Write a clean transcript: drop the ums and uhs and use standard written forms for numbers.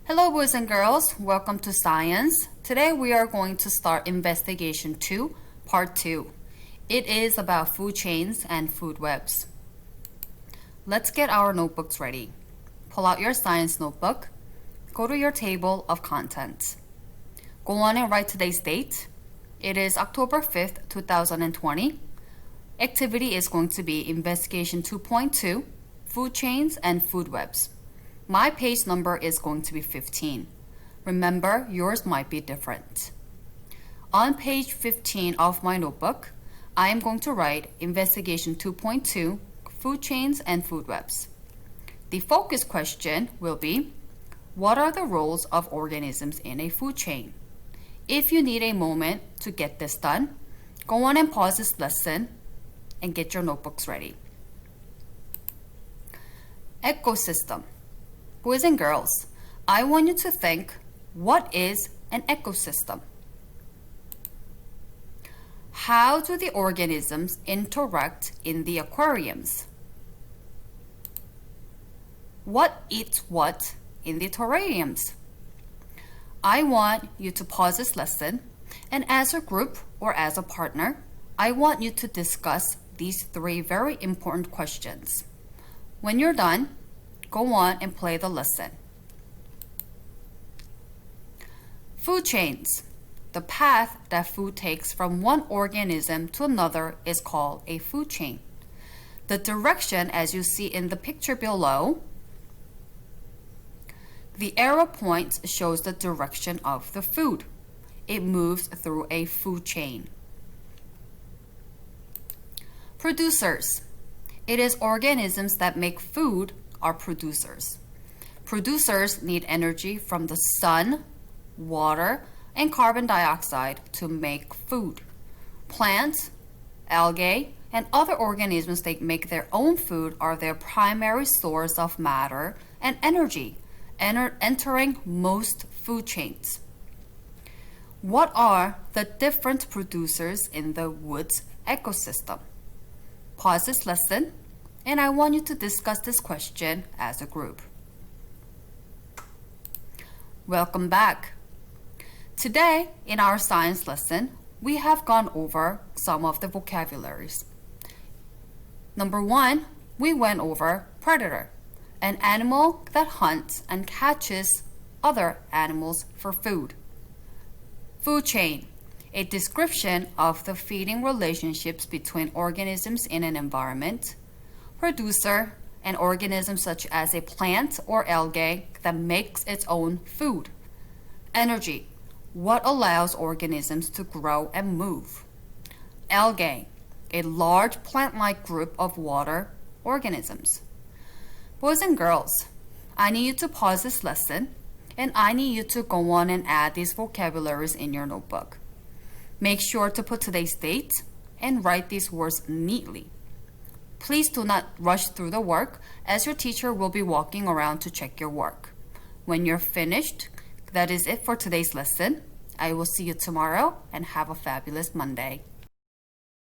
Hello boys and girls, welcome to Science. Today we are going to start Investigation 2, Part 2. It is about food chains and food webs. Let's get our notebooks ready. Pull out your science notebook. Go to your table of contents. Go on and write today's date. It is October 5th, 2020. Activity is going to be Investigation 2.2, Food Chains and Food Webs. My page number is going to be 15. Remember, yours might be different. On page 15 of my notebook, I am going to write Investigation 2.2, Food Chains and Food Webs. The focus question will be, what are the roles of organisms in a food chain? If you need a moment to get this done, go on and pause this lesson and get your notebooks ready. Ecosystem. Boys and girls, I want you to think, what is an ecosystem? How do the organisms interact in the aquariums? What eats what in the terrariums? I want you to pause this lesson, and as a group or as a partner, I want you to discuss these three very important questions. When you're done, go on and play the lesson. Food chains. The path that food takes from one organism to another is called a food chain. The direction, as you see in the picture below, the arrow points shows the direction of the food. It moves through a food chain. Producers. It is organisms that make food are producers. Producers need energy from the sun, water, and carbon dioxide to make food. Plants, algae, and other organisms that make their own food are their primary source of matter and energy, entering most food chains. What are the different producers in the woods ecosystem? Pause this lesson, and I want you to discuss this question as a group. Welcome back. Today, in our science lesson, we have gone over some of the vocabularies. Number 1, we went over predator, an animal that hunts and catches other animals for food. Food chain, a description of the feeding relationships between organisms in an environment. Producer, an organism such as a plant or algae that makes its own food. Energy, what allows organisms to grow and move. Algae, a large plant-like group of water organisms. Boys and girls, I need you to pause this lesson, and I need you to go on and add these vocabularies in your notebook. Make sure to put today's date and write these words neatly. Please do not rush through the work, as your teacher will be walking around to check your work. When you're finished, that is it for today's lesson. I will see you tomorrow, and have a fabulous Monday.